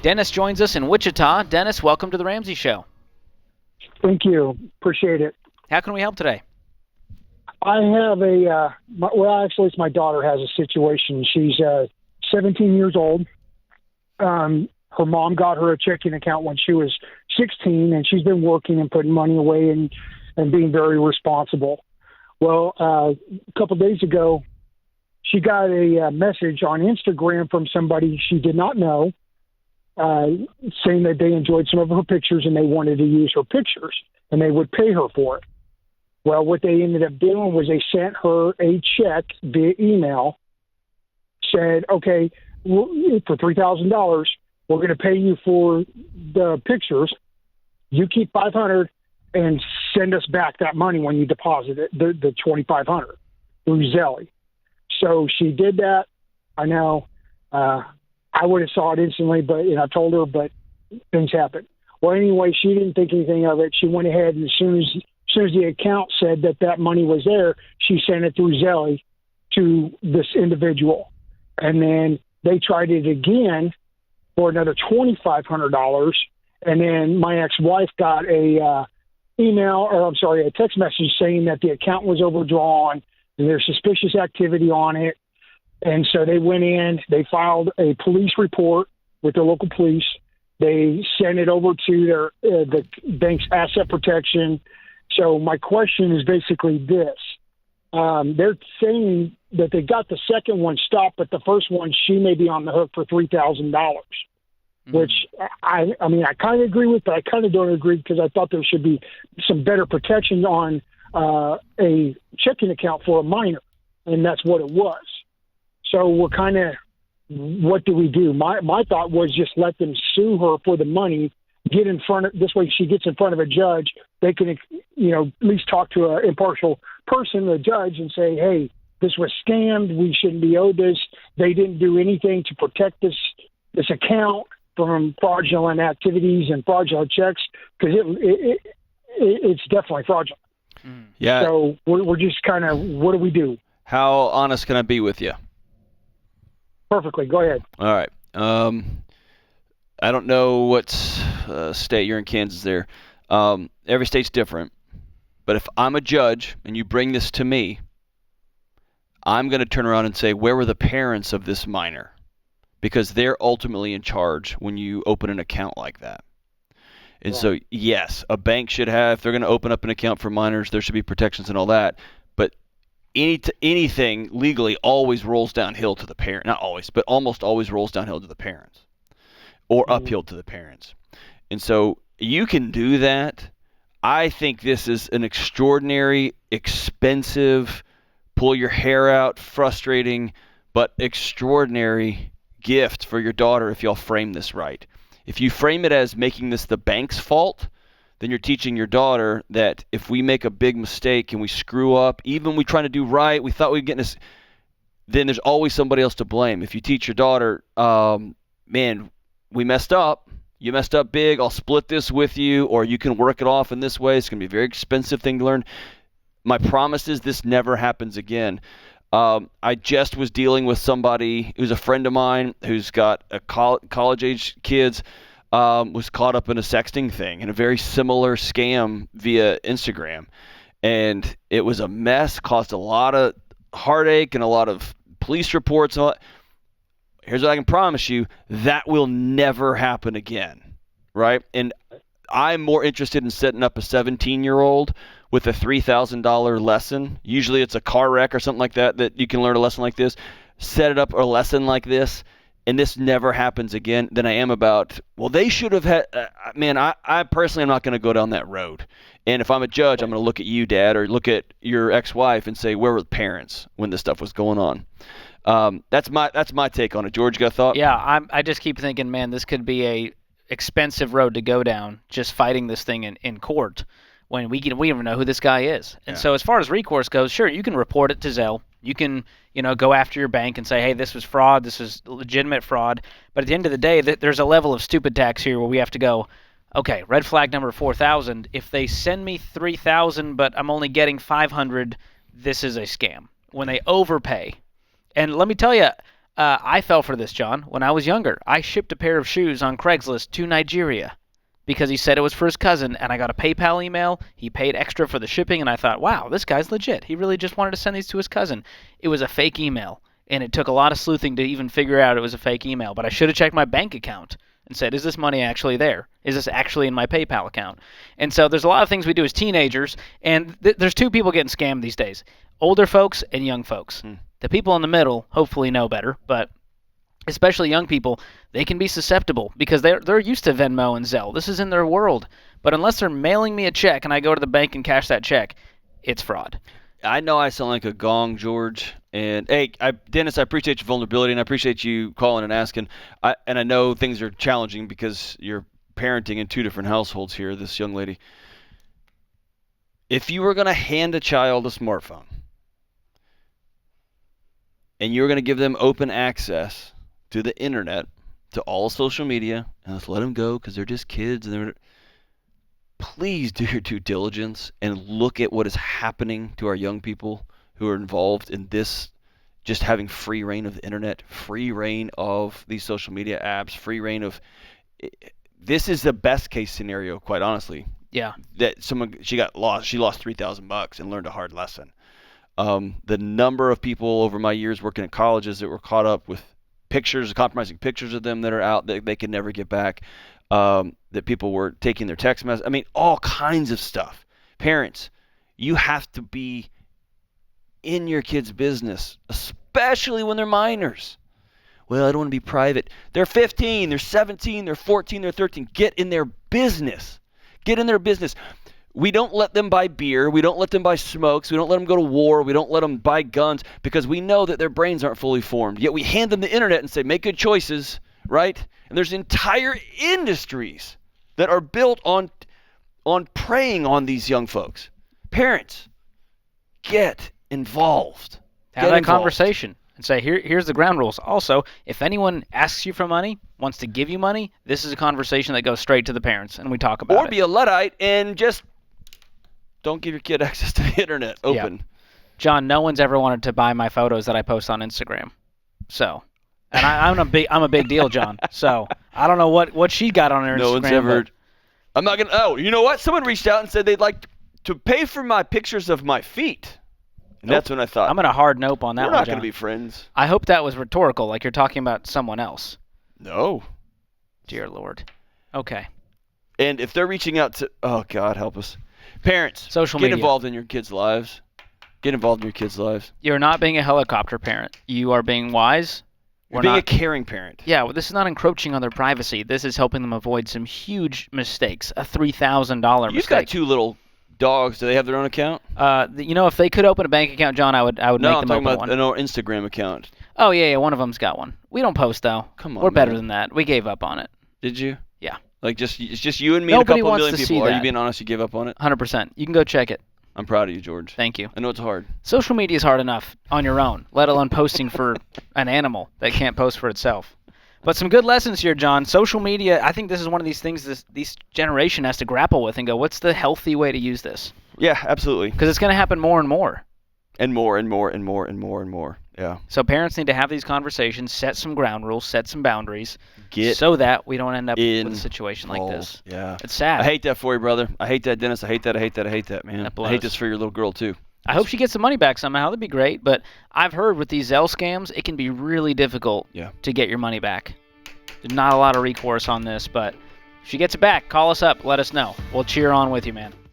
Dennis joins us in Wichita. Dennis, welcome to the Ramsey Show. Thank you. Appreciate it. How can we help today? I have actually, it's my daughter has a situation. She's 17 years old. Her mom got her a checking account when she was 16, and she's been working and putting money away and being very responsible. Well, a couple of days ago, she got a message on Instagram from somebody she did not know, saying that they enjoyed some of her pictures and they wanted to use her pictures, and they would pay her for it. Well, what they ended up doing was they sent her a check via email, said, okay, for $3,000, we're going to pay you for the pictures. You keep $500 and send us back that money when you deposit it, the $2,500 through Zelle. So she did that. I know I would have saw it instantly, but I told her, but things happen. Well, anyway, she didn't think anything of it. She went ahead, and as soon as the account said that money was there, she sent it through Zelle to this individual. And then they tried it again for another $2,500. And then my ex-wife got a text message saying that the account was overdrawn and there's suspicious activity on it. And so they went in, they filed a police report with the local police. They sent it over to the bank's asset protection. So my question is basically this. They're saying that they got the second one stopped, but the first one, she may be on the hook for $3,000, which I kind of agree with, but I kind of don't agree because I thought there should be some better protection on a checking account for a minor, and that's what it was. So we're kind of, what do we do? My thought was just let them sue her for the money, this way she gets in front of a judge. They can, at least talk to an impartial person, the judge, and say, hey, this was scammed. We shouldn't be owed this. They didn't do anything to protect this account from fraudulent activities and fraudulent checks, because it's definitely fraudulent. Yeah. So we're just kind of, what do we do? How honest can I be with you? Perfectly. Go ahead. All right. I don't know what state you're in. Kansas there. Every state's different. But if I'm a judge and you bring this to me, I'm going to turn around and say, where were the parents of this minor? Because they're ultimately in charge when you open an account like that. And so, yes, a bank should have, if they're going to open up an account for minors, there should be protections and all that. But anything legally always rolls downhill to the parent. Not always, but almost always rolls downhill to the parents or uphill to the parents. And so you can do that. I think this is an extraordinary, expensive, pull your hair out, frustrating, but extraordinary gift for your daughter if y'all frame this right. If you frame it as making this the bank's fault, then you're teaching your daughter that if we make a big mistake and we screw up, even we trying to do right, we thought we'd get this, then there's always somebody else to blame. If you teach your daughter, man, we messed up. You messed up big. I'll split this with you, or you can work it off in this way. It's going to be a very expensive thing to learn. My promise is this never happens again. I just was dealing with somebody who's a friend of mine who's got a college-age kids, was caught up in a sexting thing and a very similar scam via Instagram. And it was a mess, caused a lot of heartache and a lot of police reports. Here's what I can promise you, that will never happen again, right? And I'm more interested in setting up a 17-year-old with a $3,000 lesson. Usually it's a car wreck or something like that you can learn a lesson like this. Set it up a lesson like this, and this never happens again, than I am about, well, they should have had, I personally am not going to go down that road. And if I'm a judge, I'm going to look at you, Dad, or look at your ex-wife and say, where were the parents when this stuff was going on? That's my take on it. George, got a thought? Yeah, I just keep thinking, man, this could be a expensive road to go down, just fighting this thing in court when we don't even know who this guy is. And so as far as recourse goes, sure, you can report it to Zelle. You can, go after your bank and say, hey, this was fraud, this was legitimate fraud. But at the end of the day, there's a level of stupid tax here where we have to go, okay, red flag number 4,000. If they send me 3,000, but I'm only getting 500, this is a scam. When they overpay. And let me tell you, I fell for this, John. When I was younger, I shipped a pair of shoes on Craigslist to Nigeria because he said it was for his cousin, and I got a PayPal email. He paid extra for the shipping, and I thought, wow, this guy's legit. He really just wanted to send these to his cousin. It was a fake email, and it took a lot of sleuthing to even figure out it was a fake email. But I should have checked my bank account and said, is this money actually there? Is this actually in my PayPal account? And so there's a lot of things we do as teenagers, and there's two people getting scammed these days, older folks and young folks. The people in the middle hopefully know better, but especially young people, they can be susceptible because they're used to Venmo and Zelle. This is in their world. But unless they're mailing me a check and I go to the bank and cash that check, it's fraud. I know I sound like a gong, George. And hey, Dennis, I appreciate your vulnerability and I appreciate you calling and asking. And I know things are challenging because you're parenting in two different households here, this young lady. If you were going to hand a child a smartphone and you were going to give them open access to the internet, to all social media, and let's let them go because they're just kids, and please do your due diligence and look at what is happening to our young people who are involved in this, just having free reign of the internet, free reign of these social media apps, free reign of. This is the best case scenario, quite honestly. Yeah. That she lost $3,000 and learned a hard lesson. The number of people over my years working at colleges that were caught up with compromising pictures of them that are out that they could never get back, that people were taking their text messages. I mean, all kinds of stuff. Parents, you have to be in your kids' business, especially when they're minors. Well, I don't want to be private. They're 15, they're 17, they're 14, they're 13. Get in their business. Get in their business. We don't let them buy beer. We don't let them buy smokes. We don't let them go to war. We don't let them buy guns because we know that their brains aren't fully formed. Yet we hand them the internet and say, make good choices, right? And there's entire industries that are built on preying on these young folks. Parents, get involved. Have that conversation and say, here's the ground rules. Also, if anyone asks you for money, wants to give you money, this is a conversation that goes straight to the parents, and we talk about it. Or be a Luddite and just don't give your kid access to the internet open. Yeah. John, no one's ever wanted to buy my photos that I post on Instagram. So, and I'm a big deal, John. So I don't know what she got on her Instagram. No one's ever. I'm not gonna. Oh, you know what? Someone reached out and said they'd like to pay for my pictures of my feet. And that's when I thought, I'm gonna hard nope on that one. We're not John. gonna be friends. I hope that was rhetorical, like you're talking about someone else. No. Dear Lord. Okay. And if they're reaching out to, oh God, help us. Parents, social media. Get involved in your kids' lives. Get involved in your kids' lives. You're not being a helicopter parent. You are being wise. You're being a caring parent. Yeah, well, this is not encroaching on their privacy. This is helping them avoid some huge mistakes. A $3,000 mistake. You've got two little dogs. Do they have their own account? If they could open a bank account, John, I would make them open one. No, I'm talking about an Instagram account. Oh, yeah, one of them's got one. We don't post, though. Come on, we're better than that. We gave up on it. Did you? Yeah. Like it's just you and me and a couple of million people. Are you being honest? You gave up on it? 100%. You can go check it. I'm proud of you, George. Thank you. I know it's hard. Social media is hard enough on your own, let alone posting for an animal that can't post for itself. But some good lessons here, John. Social media, I think this is one of these things this generation has to grapple with and go, what's the healthy way to use this? Yeah, absolutely. Because it's going to happen more and more. And more and more and more and more and more. Yeah. So parents need to have these conversations, set some ground rules, set some boundaries, Get so that we don't end up with a situation like this. Yeah. It's sad. I hate that for you, brother. I hate that, Dennis. I hate that, man. I hate this for your little girl, too. I hope she gets the money back somehow. That'd be great. But I've heard with these Zelle scams, it can be really difficult to get your money back. There's not a lot of recourse on this, but if she gets it back, call us up. Let us know. We'll cheer on with you, man.